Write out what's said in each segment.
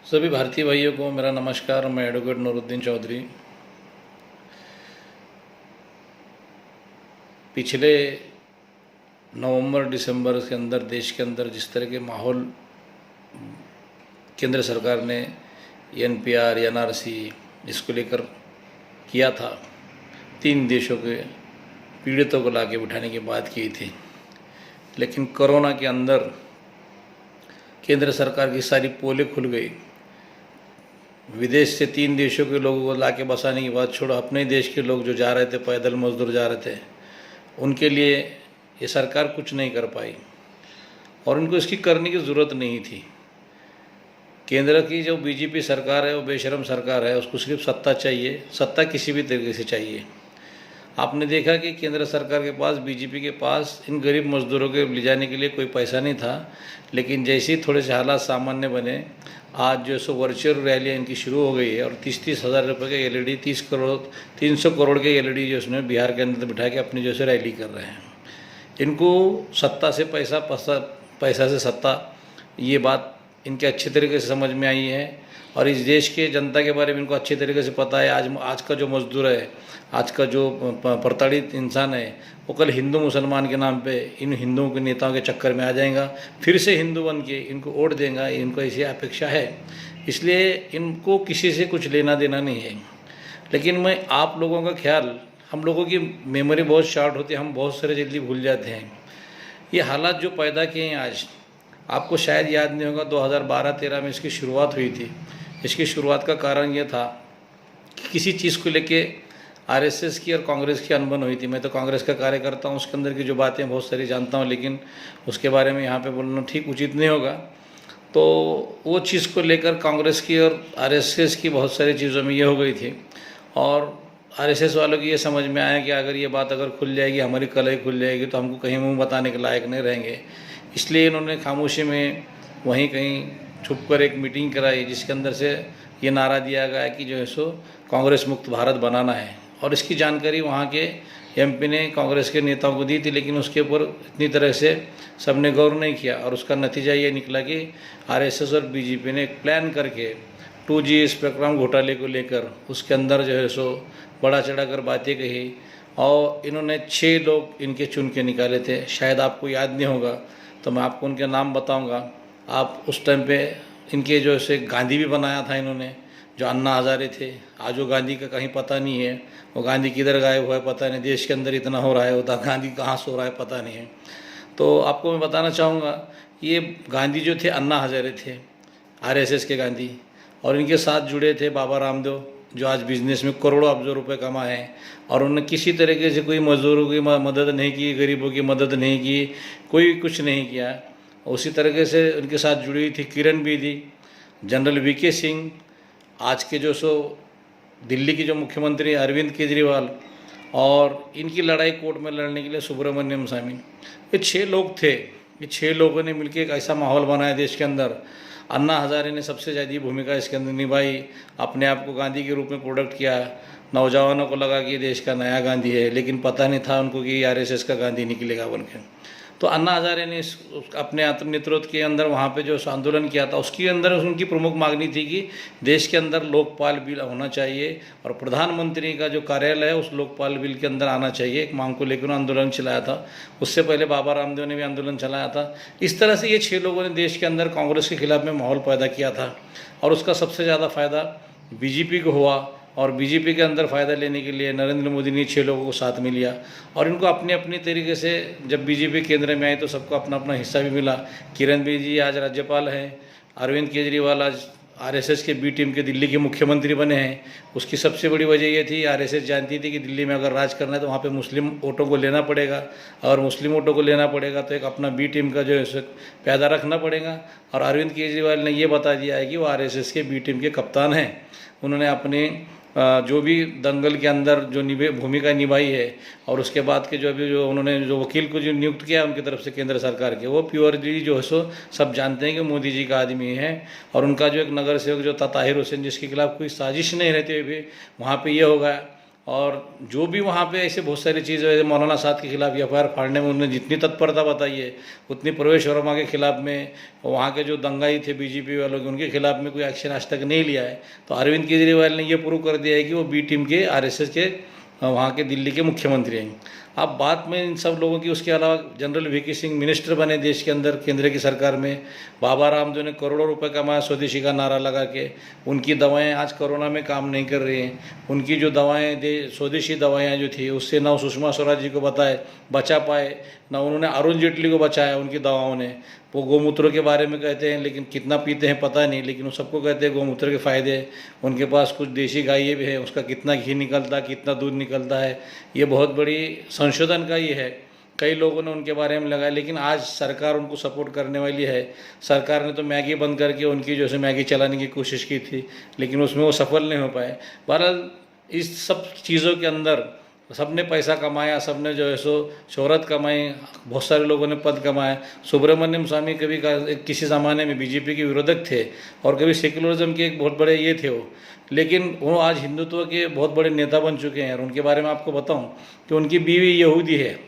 सभी भारतीय भाइयों को मेरा नमस्कार। मैं एडवोकेट नूरुद्दीन चौधरी। पिछले नवंबर दिसंबर के अंदर देश के अंदर जिस तरह के माहौल केंद्र सरकार ने एनपीआर एनआरसी इसको लेकर किया था, 3 देशों के पीड़ितों को लाके बिठाने की बात की थी, लेकिन कोरोना के अंदर केंद्र सरकार की सारी पोलें खुल गई। विदेश से 3 देशों के लोगों को लाके बसाने की बात छोड़ो, अपने देश के लोग जो जा रहे थे, पैदल मजदूर जा रहे थे, उनके लिए ये सरकार कुछ नहीं कर पाई और इनको इसकी करने की ज़रूरत नहीं थी। केंद्र की जो बीजेपी सरकार है वो बेशरम सरकार है, उसको सिर्फ सत्ता चाहिए, सत्ता किसी भी तरीके से चाहिए। आपने देखा कि केंद्र सरकार के पास, बीजेपी के पास इन गरीब मजदूरों के ले जाने के लिए कोई पैसा नहीं था, लेकिन जैसे ही थोड़े से हालात सामान्य बने, आज जो सो वर्चुअल रैलियाँ इनकी शुरू हो गई है और 30-30 हज़ार रुपये के एलईडी, 300 करोड़ के एलईडी जो उसने बिहार के अंदर बिठा के अपनी जो से रैली कर रहे हैं। इनको सत्ता से पैसा, पैसा से सत्ता, ये बात इनके अच्छे तरीके से समझ में आई है और इस देश के जनता के बारे में इनको अच्छे तरीके से पता है। आज का जो मजदूर है, आज का जो प्रताड़ित इंसान है, वो कल हिंदू मुसलमान के नाम पे इन हिंदुओं के नेताओं के चक्कर में आ जाएगा, फिर से हिंदू बन के इनको वोट देगा, इनको ऐसी अपेक्षा है। इसलिए इनको किसी से कुछ लेना देना नहीं है। लेकिन मैं आप लोगों का ख्याल, हम लोगों की मेमोरी बहुत शॉर्ट होती है, हम बहुत सारे जल्दी भूल जाते हैं। ये हालात जो पैदा किए हैं आज, आपको शायद याद नहीं होगा, 2012-13 में इसकी शुरुआत हुई थी। इसकी शुरुआत का कारण ये था कि किसी चीज़ को लेके आरएसएस की और कांग्रेस की अनबन हुई थी। मैं तो कांग्रेस का कार्यकर्ता हूँ, उसके अंदर की जो बातें बहुत सारी जानता हूँ, लेकिन उसके बारे में यहाँ पे बोलना ठीक उचित नहीं होगा। तो वो चीज़ को लेकर कांग्रेस की और आरएसएस की बहुत सारी चीज़ों में ये हो गई थी और आरएसएस वालों की ये समझ में आया कि अगर ये बात अगर खुल जाएगी, हमारी कलई खुल जाएगी, तो हमको कहीं मुँह बताने के लायक नहीं रहेंगे। इसलिए इन्होंने खामोशी में वहीं कहीं छुप कर एक मीटिंग कराई, जिसके अंदर से ये नारा दिया गया कि जो है सो कांग्रेस मुक्त भारत बनाना है। और इसकी जानकारी वहाँ के एमपी ने कांग्रेस के नेताओं को दी थी, लेकिन उसके ऊपर इतनी तरह से सबने गौर नहीं किया और उसका नतीजा ये निकला कि आरएसएस और बीजेपी ने एक प्लान करके 2G स्पेक्ट्रम घोटाले को लेकर उसके अंदर जो है सो बड़ा चढ़ा कर बातें कही और इन्होंने 6 लोग इनके चुन के निकाले थे। शायद आपको याद नहीं होगा, तो मैं आपको उनके नाम बताऊंगा। आप उस टाइम पे इनके जो से गांधी भी बनाया था इन्होंने, जो अन्ना हजारे थे। आज वो गांधी का कहीं पता नहीं है, वो गांधी किधर गायब हुआ है पता नहीं। देश के अंदर इतना हो रहा है, होता गांधी कहाँ सो रहा है पता नहीं है। तो आपको मैं बताना चाहूँगा, ये गांधी जो थे अन्ना हजारे थे, आरएसएस के गांधी, और इनके साथ जुड़े थे बाबा रामदेव, जो आज बिजनेस में करोड़ों अरबों रुपए कमाए हैं और उन्होंने किसी तरीके से कोई मजदूरों की मदद नहीं की, गरीबों की मदद नहीं की, कोई कुछ नहीं किया। उसी तरीके से उनके साथ जुड़ी हुई थी किरण बेदी, जनरल वीके सिंह, आज के जो सो दिल्ली के जो मुख्यमंत्री अरविंद केजरीवाल, और इनकी लड़ाई कोर्ट में लड़ने के लिए सुब्रमण्यम स्वामी। ये 6 लोग थे। ये 6 लोगों ने मिलकर एक ऐसा माहौल बनाया देश के अंदर। अन्ना हजारे ने सबसे ज़्यादा भूमिका इसके अंदर निभाई, अपने आप को गांधी के रूप में प्रोडक्ट किया। नौजवानों को लगा कि देश का नया गांधी है, लेकिन पता नहीं था उनको कि आरएसएस का गांधी निकलेगा बन के। तो अन्ना हजारे ने अपने नेतृत्व के अंदर वहाँ पे जो आंदोलन किया था, उसके अंदर उनकी प्रमुख मांगनी थी कि देश के अंदर लोकपाल बिल होना चाहिए और प्रधानमंत्री का जो कार्यालय है उस लोकपाल बिल के अंदर आना चाहिए। एक मांग को लेकर आंदोलन चलाया था। उससे पहले बाबा रामदेव ने भी आंदोलन चलाया था। इस तरह से ये 6 लोगों ने देश के अंदर कांग्रेस के खिलाफ में माहौल पैदा किया था और उसका सबसे ज़्यादा फ़ायदा बीजेपी को हुआ और बीजेपी के अंदर फ़ायदा लेने के लिए नरेंद्र मोदी ने 6 लोगों को साथ में लिया और इनको अपने अपने तरीके से, जब बीजेपी केंद्र में आई तो सबको अपना अपना हिस्सा भी मिला। किरण बेदी आज राज्यपाल हैं, अरविंद केजरीवाल आज आरएसएस के बी टीम के दिल्ली के मुख्यमंत्री बने हैं। उसकी सबसे बड़ी वजह ये थी, आरएसएस जानती थी कि दिल्ली में अगर राज करना है तो वहाँ पे मुस्लिम वोटों को लेना पड़ेगा और मुस्लिम वोटों को लेना पड़ेगा तो एक अपना बी टीम का जो है पैदा रखना पड़ेगा। और अरविंद केजरीवाल ने ये बता दिया है कि वो आरएसएस के बी टीम के कप्तान हैं। उन्होंने अपने जो भी दंगल के अंदर जो भूमिका निभाई है और उसके बाद के जो उन्होंने जो वकील को जो नियुक्त किया उनकी तरफ से केंद्र सरकार के, वो प्योरली जो है सो सब जानते हैं कि मोदी जी का आदमी है। और उनका जो एक नगर सेवक जो था ताहिर हुसैन, जिसके खिलाफ कोई साजिश नहीं रहती हुई भी वहाँ पे ये होगा और जो भी वहाँ पे ऐसे बहुत सारी चीज़ें, मौलाना साहब के खिलाफ एफआईआर फाड़ने में उन्होंने जितनी तत्परता बताई है, उतनी प्रवेश वर्मा के खिलाफ में, वहाँ के जो दंगाई थे बीजेपी वालों के, उनके खिलाफ में कोई एक्शन आज तक नहीं लिया है। तो अरविंद केजरीवाल ने ये प्रूव कर दिया है कि वो बी टीम के आरएसएस के वहाँ के दिल्ली के मुख्यमंत्री हैं। अब बात में इन सब लोगों की, उसके अलावा जनरल वीके सिंह मिनिस्टर बने देश के अंदर केंद्र की सरकार में। बाबा रामदेव ने करोड़ों रुपए कमाया स्वदेशी का नारा लगा के। उनकी दवाएं आज कोरोना में काम नहीं कर रही हैं। उनकी जो दवाएं स्वदेशी दवाएं जो थी, उससे ना सुषमा स्वराज जी को बचा पाए, ना उन्होंने अरुण जेटली को बचाया उनकी दवाओं ने। वो गोमूत्रों के बारे में कहते हैं, लेकिन कितना पीते हैं पता नहीं, लेकिन वो सबको कहते हैं गोमूत्र के फ़ायदे। उनके पास कुछ देशी गायें भी हैं, उसका कितना घी निकलता है, कितना दूध निकलता है, ये बहुत बड़ी संशोधन का ये है। कई लोगों ने उनके बारे में लगाया, लेकिन आज सरकार उनको सपोर्ट करने वाली है। सरकार ने तो मैगी बंद करके उनकी जो है मैगी चलाने की कोशिश की थी, लेकिन उसमें वो सफल नहीं हो पाए। बहरहाल इस सब चीज़ों के अंदर सबने पैसा कमाया, सबने जो है शोहरत कमाई, बहुत सारे लोगों ने पद कमाया। सुब्रमण्यम स्वामी कभी किसी ज़माने में बीजेपी के विरोधक थे और कभी सेक्युलरिज्म के एक बहुत बड़े ये थे वो, लेकिन वो आज हिंदुत्व के बहुत बड़े नेता बन चुके हैं। और उनके बारे में आपको बताऊं कि उनकी बीवी यहूदी है,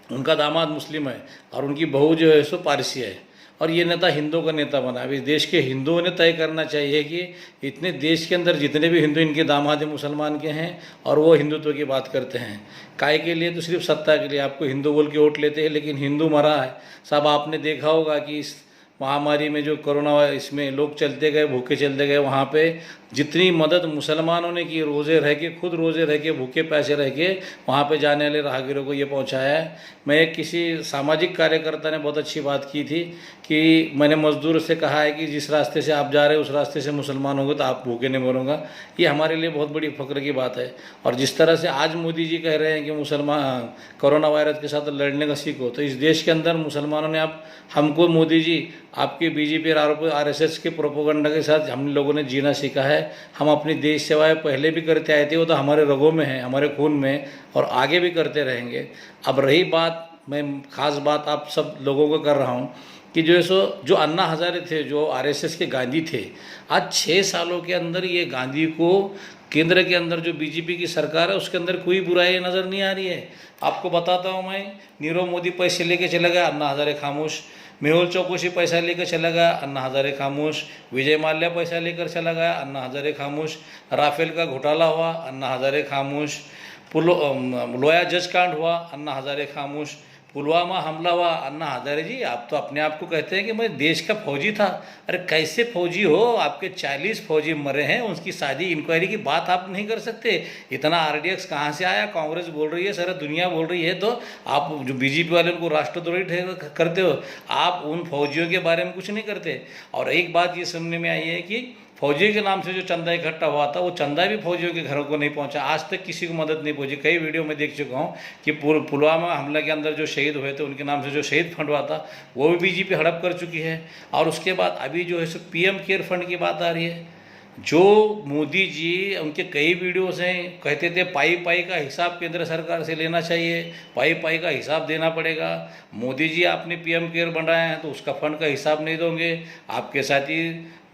उनका दामाद मुस्लिम है और उनकी बहू जो है पारसी है, और ये नेता हिंदुओं का नेता बना। अभी देश के हिंदुओं ने तय करना चाहिए कि इतने देश के अंदर जितने भी हिंदू, इनके दामाद मुसलमान के हैं और वो हिंदुत्व की बात करते हैं। काय के लिए? तो सिर्फ सत्ता के लिए। आपको हिंदू बोल के वोट लेते हैं, लेकिन हिंदू मरा है। साहब आपने देखा होगा कि इस महामारी में जो कोरोना, इसमें लोग चलते गए, भूखे चलते गए, वहाँ पे जितनी मदद मुसलमानों ने की, रोज़े रह के, खुद रोज़े रह के, भूखे पैसे रह के वहाँ पे जाने वाले राहगीरों को ये पहुँचाया है। मैं एक किसी सामाजिक कार्यकर्ता ने बहुत अच्छी बात की थी कि मैंने मजदूर से कहा है कि जिस रास्ते से आप जा रहे हो उस रास्ते से मुसलमान होंगे तो आप भूखे नहीं मरोगे। ये हमारे लिए बहुत बड़ी फ़ख्र की बात है। और जिस तरह से आज मोदी जी कह रहे हैं कि मुसलमान कोरोना वायरस के साथ लड़ने का सीखो, तो इस देश के अंदर मुसलमानों ने हमको मोदी जी, आपके बीजेपी और आरएसएस के प्रोपोगंडा के साथ हम लोगों ने जीना सीखा है। हम अपनी देश सेवाएं पहले भी करते आए थे, वो तो हमारे रगों में है, हमारे खून में, और आगे भी करते रहेंगे। अब रही बात, मैं ख़ास बात आप सब लोगों को कर रहा हूँ कि जो अन्ना हज़ारे थे, जो आरएसएस के गांधी थे, आज 6 सालों के अंदर ये गांधी को केंद्र के अंदर जो बीजेपी की सरकार है उसके अंदर कोई बुराई नज़र नहीं आ रही है। आपको बताता हूँ मैं, नीरव मोदी पैसे लेके चला गया, अन्ना हज़ारे खामोश। मेहुल चौकसी पैसा लेकर चला गया, अन्ना हज़ारे खामोश। विजय माल्या पैसा लेकर चला गया, अन्ना हज़ारे खामोश। राफेल का घोटाला हुआ, अन्ना हज़ारे खामोश। लोया जज कांड हुआ, अन्ना हज़ारे खामोश। पुलवामा हमला हुआ, अन्ना हज़ारे जी आप तो अपने आप को कहते हैं कि मैं देश का फौजी था। अरे कैसे फौजी हो? आपके 40 फौजी मरे हैं, उसकी शादी इंक्वायरी की बात आप नहीं कर सकते? इतना आरडीएक्स कहाँ से आया? कांग्रेस बोल रही है, सारा दुनिया बोल रही है, तो आप जो बीजेपी वाले उनको राष्ट्रद्रोही करते हो। आप उन फौजियों के बारे में कुछ नहीं करते। और एक बात ये सुनने में आई है कि फौजी के नाम से जो चंदा इकट्ठा हुआ था, वो चंदा भी फौजियों के घरों को नहीं पहुंचा। आज तक किसी को मदद नहीं पहुंची। कई वीडियो में देख चुका हूं कि पुलवामा हमले के अंदर जो शहीद हुए थे, उनके नाम से जो शहीद फंड हुआ था, वो भी बीजेपी हड़प कर चुकी है। और उसके बाद अभी जो है सो पीएम केयर फंड की बात आ रही है। जो मोदी जी, उनके कई वीडियोस हैं, कहते थे पाई पाई का हिसाब केंद्र सरकार से लेना चाहिए, पाई पाई का हिसाब देना पड़ेगा। मोदी जी आपने पीएम केयर बनाया है तो उसका फंड का हिसाब नहीं दोगे। आपके साथी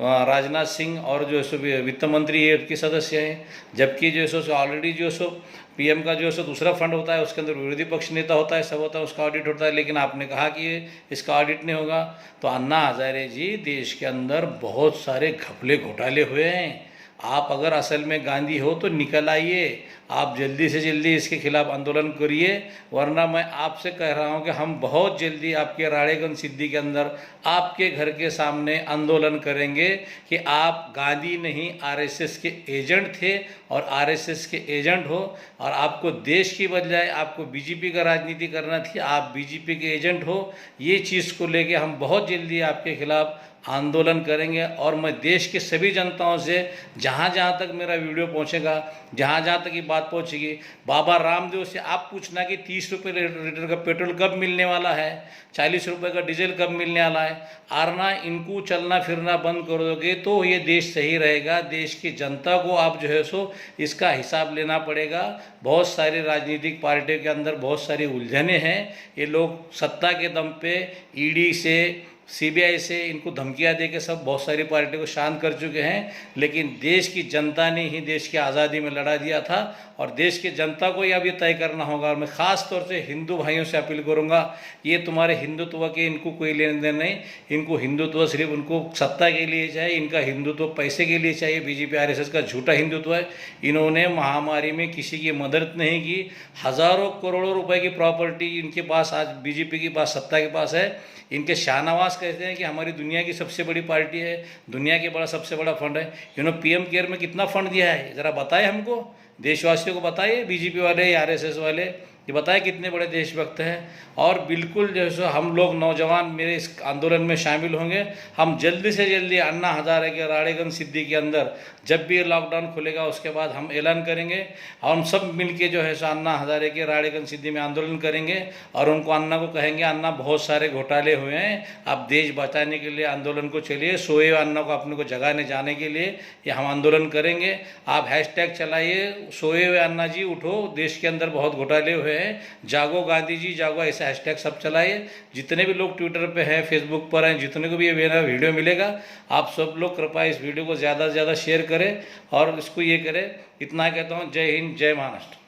राजनाथ सिंह और जो है वित्त मंत्री है, उनके सदस्य हैं, जबकि जो है ऑलरेडी जो है पीएम का जो है दूसरा फंड होता है, उसके अंदर विरोधी पक्ष नेता होता है, सब होता है, उसका ऑडिट होता है। लेकिन आपने कहा कि इसका ऑडिट नहीं होगा। तो अन्ना हज़ारे जी, देश के अंदर बहुत सारे घपले घोटाले हुए हैं। आप अगर असल में गांधी हो तो निकल आइए, आप जल्दी से जल्दी इसके खिलाफ आंदोलन करिए, वरना मैं आपसे कह रहा हूं कि हम बहुत जल्दी आपके राड़ेगंज सिद्धि के अंदर आपके घर के सामने आंदोलन करेंगे कि आप गांधी नहीं आरएसएस के एजेंट थे और आरएसएस के एजेंट हो, और आपको देश की बजाय आपको बीजेपी का राजनीति करना थी, आप बीजेपी के एजेंट हो। ये चीज़ को लेके हम बहुत जल्दी आपके खिलाफ आंदोलन करेंगे। और मैं देश के सभी जनताओं से, जहाँ जहाँ तक मेरा वीडियो पहुँचेगा, जहाँ जहाँ तक ये बात पहुँचेगी, बाबा रामदेव से आप पूछना कि 30 रुपये लीटर का पेट्रोल कब मिलने वाला है, 40 रुपये का डीजल कब मिलने वाला है। आरना इनको चलना फिरना बंद कर दोगे तो ये देश सही रहेगा। देश की जनता को आप जो है सो इसका हिसाब लेना पड़ेगा। बहुत सारी राजनीतिक पार्टियों के अंदर बहुत सारी उलझनें हैं। ये लोग सत्ता के दम पे ईडी से, सीबीआई से इनको धमकियां दे के सब बहुत सारी पार्टी को शांत कर चुके हैं, लेकिन देश की जनता ने ही देश की आज़ादी में लड़ा दिया था और देश की जनता को ही अब ये तय करना होगा। और मैं ख़ास तौर से हिंदू भाइयों से अपील करूंगा, ये तुम्हारे हिंदुत्व के इनको कोई लेन देन नहीं। इनको हिंदुत्व सिर्फ उनको सत्ता के लिए चाहिए, इनका हिंदुत्व पैसे के लिए चाहिए। बीजेपी आरएसएस का झूठा हिंदुत्व है। इन्होंने महामारी में किसी की मदद नहीं की। हज़ारों करोड़ों रुपए की प्रॉपर्टी इनके पास आज बीजेपी के पास, सत्ता के पास है। इनके शाहनवाज कहते हैं कि हमारी दुनिया की सबसे बड़ी पार्टी है, दुनिया के बड़ा सबसे बड़ा फंड है। इन्होंने पीएम केयर में कितना फंड दिया है ज़रा बताएं हमको, देशवासियों को बताइए, बीजेपी वाले या आरएसएस वाले, ये बताएं कितने बड़े देशभक्त हैं। और बिल्कुल जो है हम लोग नौजवान मेरे इस आंदोलन में शामिल होंगे। हम जल्दी से जल्दी अन्ना हज़ारे के राड़ेगंज सिद्धि के अंदर जब भी लॉकडाउन खुलेगा उसके बाद हम ऐलान करेंगे और हम सब मिलके जो है सो अन्ना हज़ारे के राड़ेगंज सिद्धि में आंदोलन करेंगे और उनको अन्ना को कहेंगे, अन्ना बहुत सारे घोटाले हुए हैं, आप देश बचाने के लिए आंदोलन को चलिए। सोए हुए अन्ना को अपने को जगाने जाने के लिए ये हम आंदोलन करेंगे। आप हैशटैग चलाइए, सोए हुए अन्ना जी उठो, देश के अंदर बहुत घोटाले हुए हैं, जागो गांधी जी जागो, ऐसे हैशटैग सब चलाइए। जितने भी लोग ट्विटर पे हैं, फेसबुक पर हैं, जितने को भी ये मेरा वीडियो मिलेगा, आप सब लोग कृपया इस वीडियो को ज़्यादा से ज़्यादा शेयर करें और इसको ये करें। इतना कहता हूँ, जय हिंद, जय महाराष्ट्र।